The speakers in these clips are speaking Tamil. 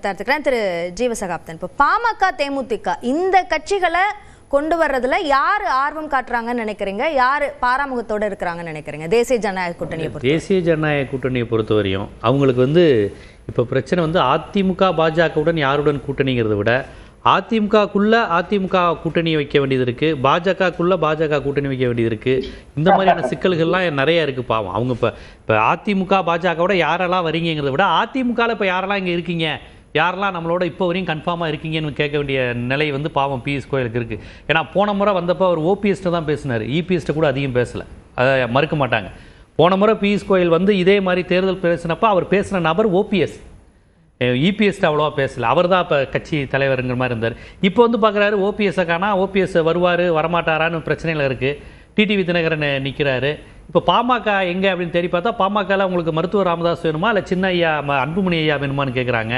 திரு ஜீவசகாப்தன், இப்போ பாமக தேமுதிக இந்த கட்சிகளை கொண்டு வர்றதுல யாரு ஆர்வம் காட்டுறாங்கன்னு நினைக்கிறீங்க? யாரு பாராமுகத்தோட இருக்கிறாங்கன்னு நினைக்கிறீங்க? தேசிய ஜனநாயக கூட்டணியை பொறுத்தவரையும் அவங்களுக்கு இப்போ பிரச்சனை அதிமுக பாஜகவுடன் யாருடன் கூட்டணிங்கிறத விட அதிமுக கூட்டணி வைக்க வேண்டியது இருக்குது, பாஜக கூட்டணி வைக்க வேண்டியது இருக்குது. இந்த மாதிரியான சிக்கல்கள்லாம் நிறைய இருக்குது. பாவம் அவங்க இப்போ அதிமுக பாஜகவோட யாரெல்லாம் வரீங்கிறத விட அதிமுகவில் இப்போ யாரெல்லாம் இங்கே இருக்கீங்க, யாரெல்லாம் நம்மளோட இப்போ வரையும் கன்ஃபார்மாக இருக்கீங்கன்னு கேட்க வேண்டிய நிலை பாவம் பிஎஸ் கோயிலுக்கு இருக்குது. ஏன்னா போன முறை வந்தப்போ அவர் ஓபிஎஸ்ட்டை தான் பேசினார், இபிஎஸ்ட்டை கூட அதிகம் பேசலை, அதை மறுக்க மாட்டாங்க. போன முறை பிஎஸ் கோயில் இதே மாதிரி தேர்தல் பேசினப்போ அவர் பேசின நபர் ஓபிஎஸ், இபிஎஸ்ட்டு அவ்வளோவா பேசலை. அவர் தான் இப்போ கட்சி தலைவருங்கிற மாதிரி இருந்தார். இப்போ பார்க்குறாரு ஓபிஎஸ்ஸை காணா, ஓபிஎஸ் வருவார் வரமாட்டாரான்னு பிரச்சனையில் இருக்குது. டிடிவி தினகரன் நிற்கிறாரு. இப்போ பாமக எங்கே அப்படின்னு தேடி பார்த்தா பாமகவில் உங்களுக்கு மருத்துவர் ராமதாஸ் வேணுமா இல்லை சின்ன ஐயா அன்புமணி ஐயா வேணுமான்னு கேட்குறாங்க.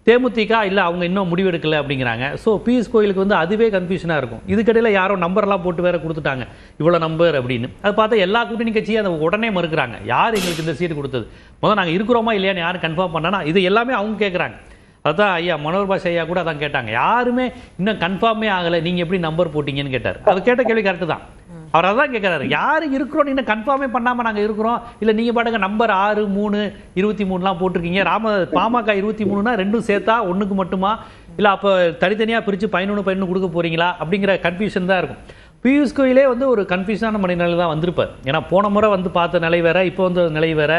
தேமுதிக இல்லை அவங்க இன்னும் முடிவெடுக்கலை அப்படிங்கிறாங்க. ஸோ பிஎஸ் கோயிலுக்கு அதுவே கன்ஃபியூஷனாக இருக்கும். இதுக்கடையில் யாரோ நம்பர்லாம் போட்டு வேறு கொடுத்துட்டாங்க, இவ்வளோ நம்பர் அப்படின்னு. அது பார்த்தா எல்லா கூட்டணி கட்சியும் அதை உடனே மறுக்கிறாங்க. யார் எங்களுக்கு இந்த சீட்டு கொடுத்தது, முதல்ல நாங்கள் இருக்கிறோமா இல்லையான்னு யாரும் கன்ஃபார்ம் பண்ணனா, இது எல்லாமே அவங்க கேட்குறாங்க. அதுதான் ஐயா மனோகர் பாஷா ஐயா கூட அதான் கேட்டாங்க, யாருமே இன்னும் கன்ஃபார்மே ஆகலை, நீங்கள் எப்படி நம்பர் போட்டிங்கன்னு கேட்டார். அது கேட்ட கேள்வி கரெக்டு தான். அவர் அதான் கேட்குறாரு, யார் இருக்கிறோன்னு இன்னும் கன்ஃபார்மே பண்ணாமல் நாங்கள் இருக்கிறோம், இல்லை நீங்கள் பாட்டுங்க நம்பர் 6, 3, 23 போட்டிருக்கீங்க, பாமக 23னா ரெண்டும் சேர்த்தா ஒன்றுக்கு மட்டுமா, இல்லை அப்போ தனித்தனியாக பிரித்து 11 கொடுக்க போகிறீங்களா அப்படிங்கிற கன்ஃபியூஷன் தான் இருக்கும். பியூஷ் கோயிலே ஒரு கன்ஃபியூஷனான மனிதனில் தான் வந்திருப்பார். ஏன்னா போன முறை பார்த்த நிலை வேற, இப்போ நிலை வேற,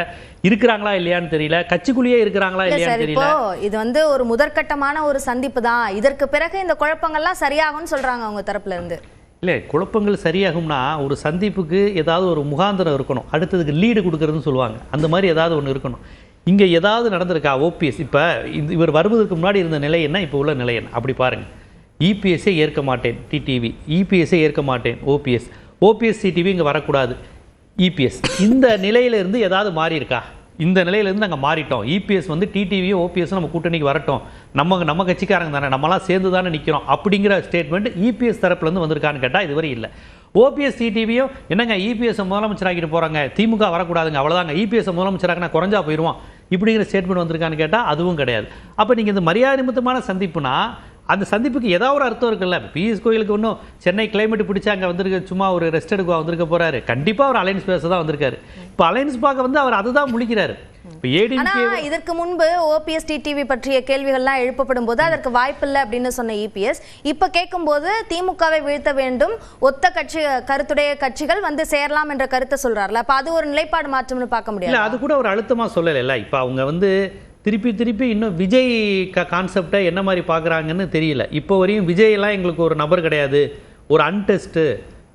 இருக்கிறாங்களா இல்லையான்னு தெரியல, கட்சிக்குள்ளேயே இருக்கிறாங்களா இல்லையான்னு தெரியல. இது ஒரு முதற்கட்டமான ஒரு சந்திப்பு தான், இதற்கு பிறகு இந்த குழப்பங்கள்லாம் சரியாகும்னு சொல்றாங்க அவங்க தரப்புல இருந்து. இல்லை, குழப்பங்கள் சரியாகும்னா ஒரு சந்திப்புக்கு ஏதாவது ஒரு முகாந்திரம் இருக்கணும், அடுத்ததுக்கு லீடு கொடுக்குறதுன்னு சொல்லுவாங்க, அந்த மாதிரி ஏதாவது ஒன்று இருக்கணும். இங்கே ஏதாவது நடந்திருக்கா? ஓபிஎஸ் இப்போ இவர் வருவதற்கு முன்னாடி இருந்த நிலை என்ன, இப்போ உள்ள நிலை என்ன அப்படி பாருங்கள். இபிஎஸ்ஸே ஏற்க மாட்டேன் டிடிவி, இபிஎஸ்ஸே ஏற்க மாட்டேன் ஓபிஎஸ் டிடிவி இங்கே வரக்கூடாது இபிஎஸ். இந்த நிலையிலிருந்து ஏதாவது மாறி இருக்கா? இந்த நிலையிலேருந்து நாங்கள் மாறிட்டோம், இபிஎஸ் டிடிவியும் ஓபிஎஸ் நம்ம கூட்டணிக்கு வரட்டும், நம்ம கட்சிக்காரங்க தானே, நம்மளாம் சேர்ந்து தானே நிற்கிறோம் அப்படிங்கிற ஸ்டேட்மெண்ட் இபிஎஸ் தரப்புலேருந்து வந்திருக்கான்னு கேட்டால் இதுவரை இல்லை. ஓபிஎஸ் டிடிவியும் என்னங்க இபிஎஸ் முதலமைச்சராகிட்டு போகிறாங்க, திமுக வரக்கூடாதுங்க, அவ்வளோதாங்க, இபிஎஸ் முதலமைச்சராக குறைஞ்சா போயிடுவோம் இப்படிங்கிற ஸ்டேட்மெண்ட் வந்திருக்கான்னு கேட்டால் அதுவும் கிடையாது. அப்போ நீங்கள் இந்த மரியாதை நிமித்தமான சந்திப்புனா அந்த சந்திப்புக்கு ஏதாவது ஒரு அர்த்தம் இருக்குல்ல. பிஎஸ் கோயிலுக்கு ஒன்றும் சென்னை கிளைமேட் பிடிச்சா அங்கே வந்திருக்க சும்மா ஒரு ரெஸ்ட் எடுக்க வந்திருக்க போறாரு, கண்டிப்பாக அவர் அலைன்ஸ் பேச தான் வந்திருக்காரு. இப்போ அலைன்ஸ் பார்க்க அவர் அதுதான் முழிக்கிறாரு. இதற்கு முன்பு ஓபிஎஸ் டிடிவி பற்றிய கேள்விகள்லாம் எழுப்பப்படும் போது அதற்கு வாய்ப்பில்லை அப்படின்னு சொன்ன இபிஎஸ் இப்ப கேட்கும் போது திமுகவை வீழ்த்த வேண்டும், ஒத்த கருத்துடைய கட்சிகள் சேரலாம் என்ற கருத்தை சொல்றாருல. அப்ப அது ஒரு நிலைப்பாடு மாற்றம்னு பார்க்க முடியாது. அது கூட ஒரு அழுத்தமா சொல்லல. இப்ப அவங்க திருப்பி இன்னும் விஜய் கான்செப்டை என்ன மாதிரி பார்க்குறாங்கன்னு தெரியல. இப்போ வரையும் விஜயெல்லாம் எங்களுக்கு ஒரு நபர் கிடையாது, ஒரு அன்டெஸ்ட்டு,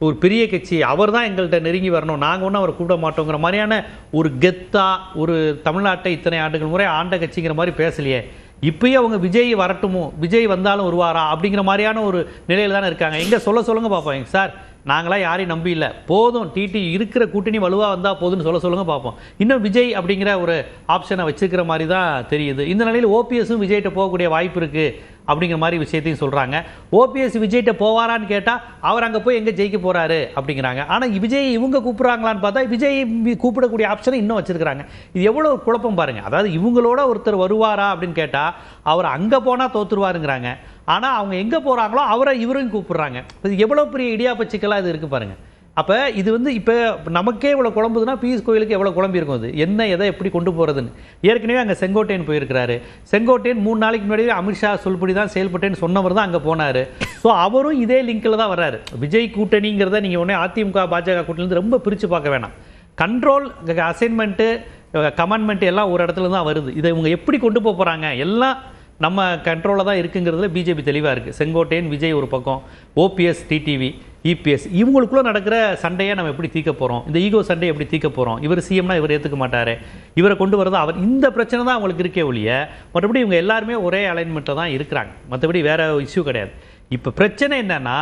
ஒரு பெரிய கட்சி, அவர் தான் எங்கள்கிட்ட நெருங்கி வரணும், நாங்கள் ஒன்றும் அவரை கூப்பிட மாட்டோங்கிற மாதிரியான ஒரு கெத்தா, ஒரு தமிழ்நாட்டை இத்தனை ஆண்டுகள் முறை ஆண்ட கட்சிங்கிற மாதிரி பேசலையே. இப்போயே அவங்க விஜய் வரட்டுமோ, விஜய் வந்தாலும் வருவாரா அப்படிங்கிற மாதிரியான ஒரு நிலையில் தானே இருக்காங்க. எங்கே சொல்லுங்க பார்ப்போம். சார் நாங்களாம் யாரையும் நம்பி இல்லை, போதும் டிடி இருக்கிற கூட்டணி வலுவாக வந்தால் போதுன்னு சொல்லுங்க பார்ப்போம். இன்னும் விஜய் அப்படிங்கிற ஒரு ஆப்ஷனை வச்சுருக்கிற மாதிரி தான் தெரியுது. இந்த நிலையில் ஓபிஎஸும் விஜய்கிட்ட போகக்கூடிய வாய்ப்பு இருக்குது அப்படிங்கிற மாதிரி விஷயத்தையும் சொல்கிறாங்க. ஓபிஎஸ் விஜய்கிட்ட போவாரான்னு கேட்டால் அவர் அங்கே போய் எங்கே ஜெயிக்க போகிறாரு அப்படிங்கிறாங்க. ஆனால் விஜய் இவங்க கூப்பிட்றாங்களான்னு பார்த்தா விஜய் கூப்பிடக்கூடிய ஆப்ஷனை இன்னும் வச்சுருக்கிறாங்க. இது எவ்வளோ குழப்பம் பாருங்கள். அதாவது இவங்களோட ஒருத்தர் வருவாரா அப்படின்னு கேட்டால் அவர் அங்கே போனால் தோற்றுருவாருங்கிறாங்க. ஆனால் அவங்க எங்கே போகிறாங்களோ அவரை இவரையும் கூப்பிட்றாங்க. இது எவ்வளோ பெரிய இடியாப்ப சிக்கலாக இது இருக்குது பாருங்கள். அப்போ இது இப்போ நமக்கே இவ்வளோ குழம்புதுன்னா பிஎஸ் கோயிலுக்கு எவ்வளோ குழம்பி இருக்கும், அது என்ன எதை எப்படி கொண்டு போகிறதுன்னு. ஏற்கனவே அங்கே செங்கோட்டையன் போயிருக்கிறாரு. செங்கோட்டையன் 3 நாளைக்கு முன்னாடி அமித்ஷா சொல்படி தான் செயல்பட்டேன்னு சொன்னவர் தான் அங்கே போனார். ஸோ அவரும் இதே லிங்கில் தான் வர்றாரு. விஜய் கூட்டணிங்கிறத நீங்கள் உடனே அதிமுக பாஜக கூட்டணிலேருந்து ரொம்ப பிரித்து பார்க்க வேணாம். கண்ட்ரோல், அசைன்மெண்ட்டு, கமெண்ட்மெண்ட் எல்லாம் ஒரு இடத்துல தான் வருது. இதை இவங்க எப்படி கொண்டு போகிறாங்க எல்லாம் நம்ம கண்ட்ரோலில் தான் இருக்குங்கிறதுல பிஜேபி தெளிவாக இருக்குது. செங்கோட்டையன் விஜய் ஒரு பக்கம், ஓபிஎஸ் டிடிவி இபிஎஸ் இவங்களுக்குள்ளே நடக்கிற சண்டையை நம்ம எப்படி தீர்க்க போகிறோம், இந்த ஈகோ சண்டையை எப்படி தீர்க்க போகிறோம், இவர் சிஎம்னா இவர் ஏற்றுக்க மாட்டார், இவரை கொண்டு வரது அவர், இந்த பிரச்சனை தான் அவங்களுக்கு இருக்கே ஒழிய மற்றபடி இவங்க எல்லாருமே ஒரே அலைன்மெண்ட்டில் தான் இருக்கிறாங்க, மற்றபடி வேறு இஷ்யூ கிடையாது. இப்போ பிரச்சனை என்னென்னா,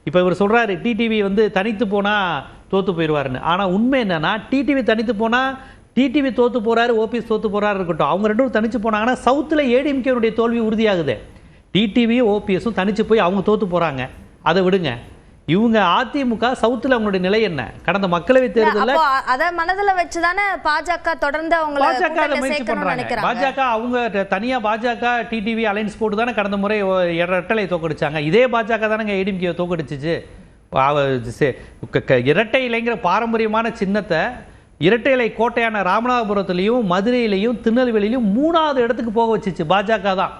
இப்போ இவர் சொல்கிறாரு டிடிவி தனித்து போனால் தோற்று போயிடுவாருன்னு. ஆனால் உண்மை என்னென்னா டிடிவி தனித்து போனால் டிடிவி தோற்று போகிறாரு, ஓபிஎஸ் தோற்று போகிறாரு இருக்கட்டும், அவங்க ரெண்டும் தனிச்சு போனாங்கன்னா சவுத்தில் ஏடிஎம்கேனுடைய தோல்வி உறுதியாகுது. டிடிவியும் ஓபிஎஸும் தனிச்சு போய் அவங்க தோற்று போகிறாங்க, அதை விடுங்க. இவங்க அதிமுக சவுத்துல அவங்களுடைய நிலை என்ன? கடந்த மக்களவை தேர்தலில் அத மனதுல வச்சுதானே பாஜக தொடர்ந்து அவங்களை பாஜக அதை முயற்சி சேர்க்கணும்னு பண்றாங்க. நினைக்கிறாங்க. பாஜக அவங்க தனியா பாஜக டிடிவி அலைன்ஸ் போட்டு தானே கடந்த முறை இரட்டலை தோக்கடிச்சாங்க. இதே பாஜக தானங்க ஏடிஎம்கே தோக்கடிச்சிச்சு. இரட்டை இலைங்கிற பாரம்பரியமான சின்னத்தை இரட்டை இலை கோட்டையான ராமநாதபுரத்திலையும் மதுரையிலையும் திருநெல்வேலியிலையும் 3வது இடத்துக்கு போக வச்சிச்சு பாஜக தான்.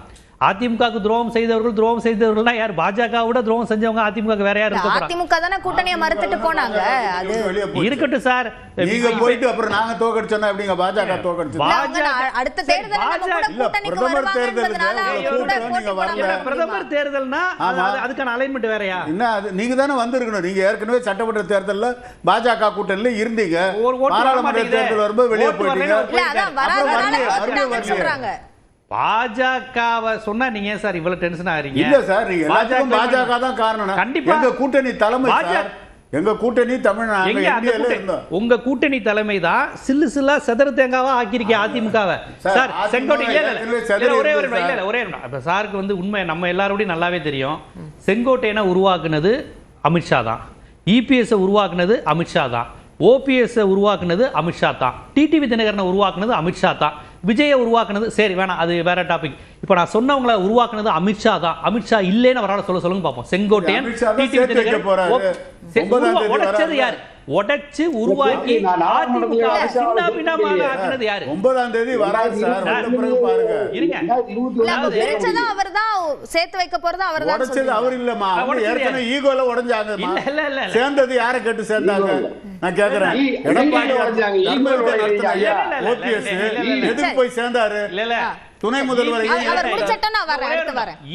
அதிமுகவுக்கு துரோகம் செய்தவர்கள்னா யார்? பாஜக விட துரோகம் செஞ்சவங்க அதிமுக வேற யார் இருக்க போறாங்க? அதிமுக தான கூட்டணியை மறுத்துட்டு போனாங்க. அது இருக்கட்டும் சார். நீங்க போயிட்டு அப்புறம் நாங்க தோக்கடிச்சோம்னா எப்படிங்க பாஜக தோக்கடிச்சு? அடுத்த தேர்தல்ல நம்ம கூட கூட்டணிக்கு வருவாங்கன்றதுனால நீங்க வரல. பிரதமர் தேர்தல்னா அதுக்கான அலைன்மென்ட் வேறயா? என்ன அது நீங்க தானே வந்திருக்கணும். நீங்க ஏற்கனவே சட்டமன்ற தேர்தல்ல பாஜக கூட்டணியில இருந்தீங்க. பாராளுமன்ற தேர்தல் வரும்போது வெளியே போயிட்டீங்க. இல்ல அதான் வராதனால தோத்துட்டாங்கன்னு சொல்றாங்க. பாஜகவை சொன்னா நீங்க ஏன் சார் இவ்வளவு டென்ஷன் ஆறீங்க? இல்ல சார், நீங்க எல்லாத்துக்கும் பாஜக தான் காரணம். கண்டிப்பா எங்க கூட்டணி தலைமை சார், எங்க கூட்டணி தமிழ்நாடு உங்க கூட்டணி தலைமை தான் சில்லு சில்லா செதறு தேங்காவா ஆக்கியிருக்கே அதிமுகவை. சார் செங்கோட்டை ஒரே சாருக்கு வந்து உண்மை நம்ம எல்லாரோடையும் நல்லாவே தெரியும். செங்கோட்டையனை உருவாக்குனது அமித்ஷா தான், இபிஎஸ் உருவாக்குனது அமித்ஷா தான், ஓபிஎஸ் உருவாக்குனது அமித்ஷா தான், டிடிவி தினகரனை உருவாக்குனது அமித்ஷா தான், விஜயை உருவாக்குனது சரி வேணாம் அது வேற டாபிக். இப்போ நான் சொன்னவங்களை உருவாக்குனது அமித்ஷா தான். அமித்ஷா இல்லைன்னு அவரால் சொல்லுங்க பார்ப்போம். செங்கோட்டையன் உடைச்சது யார்? உடைச்சு உருவாக்கி ஆக்குனது யாரு? 9ஆம் தேதி வராது சார். பாருங்க இருங்க, அவர்தான் சேர்த்து வைக்க போறது அவர்தான். உடைச்சது அவர் இல்லமா, அவங்க ஏற்கனவே ஈகோல உடைஞ்சாங்க. இல்ல சேர்ந்தது யாரை கேட்டு சேர்ந்தாங்க நான் கேக்குறேன். எடப்பாடி ஓபிஎஸ் எதுக்கு போய் சேர்ந்தாரு? துணை முதல்வர்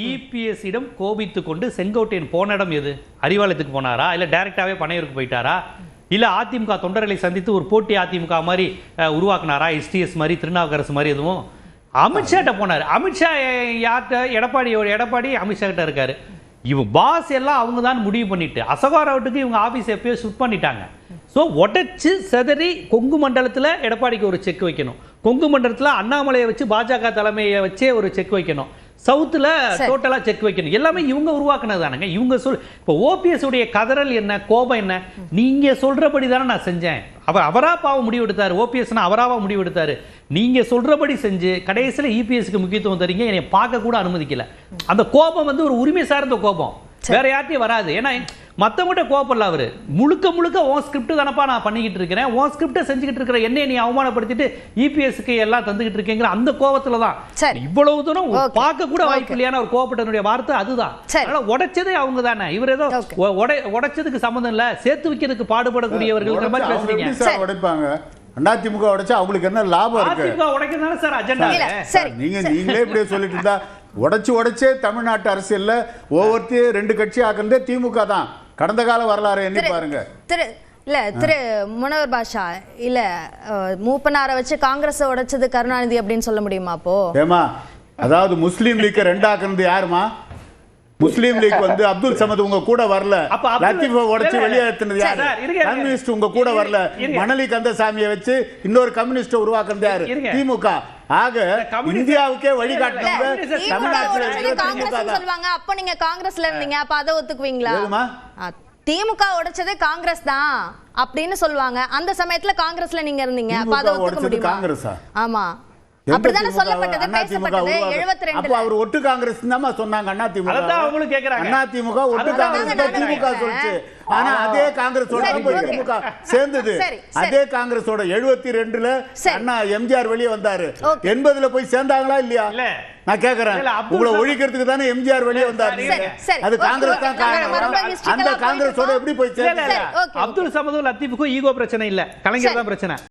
இபிஎஸ் இடம் கோபித்துக் கொண்டு செங்கோட்டையன் போன இடம் எது? அறிவாலயத்துக்கு போனாரா? இல்ல டைரக்டாவே பனையூருக்கு போயிட்டாரா? இல்ல அதிமுக தொண்டர்களை சந்தித்து ஒரு போட்டி அதிமுக மாதிரி உருவாக்குனாரா? எஸ்டிஎஸ் மாதிரி, திருநாவுக்கரசு மாதிரி எதுவும்? அமித்ஷாட்ட போனாரு. அமித்ஷா யார்கிட்ட? எடப்பாடி அமித்ஷா கிட்ட இருக்காரு. இவங்க பாஸ் எல்லாம் அவங்க தான் முடிவு பண்ணிட்டு அசகாராவட்டுக்கு இவங்க ஆபீஸ் எப்பயோ ஷிஃப்ட் பண்ணிட்டாங்க. ஸோ உடைச்சு செதறி கொங்கு மண்டலத்தில் எடப்பாடிக்கு ஒரு செக் வைக்கணும், கொங்கு மண்டலத்தில் அண்ணாமலையை வச்சு பாஜக தலைமையை வச்சே ஒரு செக் வைக்கணும், சவுத்தில் டோட்டலாக செக் வைக்கணும். எல்லாமே இவங்க உருவாக்குனது தானுங்க. இவங்க இப்போ ஓபிஎஸ் உடைய கதறல் என்ன, கோபம் என்ன? நீங்க சொல்றபடி தானே நான் செஞ்சேன். அவரா பாவம் முடிவு எடுத்தாரு. ஓபிஎஸ்னா அவராவா முடிவு எடுத்தாரு. நீங்க சொல்றபடி செஞ்சு கடைசியில் இபிஎஸ்க்கு முக்கியத்துவம் தரீங்க, என்னை பார்க்க கூட அனுமதிக்கல. அந்த கோபம் வந்து ஒரு உரிமை சார்ந்த கோபம், வேற யார்ட்டையும் வராது. ஏன்னா மத்தவங்கிட்ட கோபப்படல. அவரு முழுக்க முழுக்க உன் ஸ்கிரிப்ட் தானப்பா நான் பண்ணிக்கிட்டு இருக்கிறேன், உன் ஸ்கிரிப்டை செஞ்சுக்கிட்டு இருக்கிற என்னை நீ அவமானப்படுத்திட்டு இபிஎஸ்க்கு எல்லாம் தந்துகிட்டு இருக்கேங்கிற அந்த கோபத்துல தான் இவ்வளவு தூரம் பார்க்க கூட வாய்ப்பு இல்லையான ஒரு கோபப்பட்டனுடைய வார்த்தை அதுதான். அதனால உடைச்சதே அவங்க தானே. இவர் ஏதோ உடைச்சதுக்கு சம்பந்தம் இல்ல, சேர்த்து வைக்கிறதுக்கு பாடுபடக்கூடியவர்கள் மாதிரி பேசுறீங்க. உடைப்பாங்க. அதிமுக உடைச்சா அவங்களுக்கு என்ன லாபம் இருக்கு? அதிமுக உடைக்கிறதானே சார் அஜெண்டா. நீங்களே இப்படியே சொல்லிட்டு இருந்தா உடைச்சே தமிழ்நாட்டு அரசியல்ல ஒவ்வொருத்தையும் 2 கட்சி ஆக்குறதே திமுக தான். கடந்த கால வரலாறு என்ன பாருங்க. திரு முனவர் பாஷா, இல்ல மூப்பனாரை வச்சு காங்கிரஸ் உடைச்சது கருணாநிதி அப்படின்னு சொல்ல முடியுமா? அப்போ ஏமா, அதாவது முஸ்லீம் லீக் 2 ஆக்குனது யாருமா? முஸ்லீம் லீக் வந்து அப்துல் சமத் உங்க கூட வரல, லத்தீஃபை உடைச்சு வெளியேற்றினது யாரு? கம்யூனிஸ்ட் உங்க கூட வரல, மணலி கந்தசாமியை வச்சு இன்னொரு கம்யூனிஸ்ட் உருவாக்குனது யாரு? திமுக. ஆக இந்தியாவுக்கே வழிகாட்டுனவங்க தமிழ்நாட்டில் சொல்லுவாங்க. அப்ப நீங்க காங்கிரஸ்ல இருந்தீங்க, அப்ப அதை ஒத்துக்குவீங்களா? திமுக உடைச்சது காங்கிரஸ் தான் அப்படின்னு சொல்லுவாங்க. அந்த சமயத்துல காங்கிரஸ்ல நீங்க இருந்தீங்க, அப்ப அதை ஒத்துக்க முடியுமா? காங்கிரஸா? ஆமா, அப்படிதானே சொல்லப்பட்டது, பேசப்பட்டது. 72 அப்ப அவர் ஒட்டு காங்கிரஸ் தான் சொன்னாங்க. அதிமுக ஒட்டு காங்கிரஸ் திமுக சொல்லுச்சு. ஆனா அதே காங்கிரஸோட திமுக சேர்ந்தது. அதே காங்கிரஸோட 72ல அண்ணா எம்ஜிஆர் வெளியே வந்தாரு. 80ல போய் சேர்ந்தாங்களா இல்லையா? நான் கேக்குறேன். உங்களை ஒழிக்கிறதுக்கு தானே எம்ஜிஆர் வெளியே வந்தாரு. அது காங்கிரஸ் தான் காரணம். அந்த காங்கிரஸோட எப்படி போய் சேர்ந்தாங்க? அப்துல் சமதும் லத்தீஃபுக்கும் ஈகோ பிரச்சனை இல்ல, கலைஞர் தான் பிரச்சனை.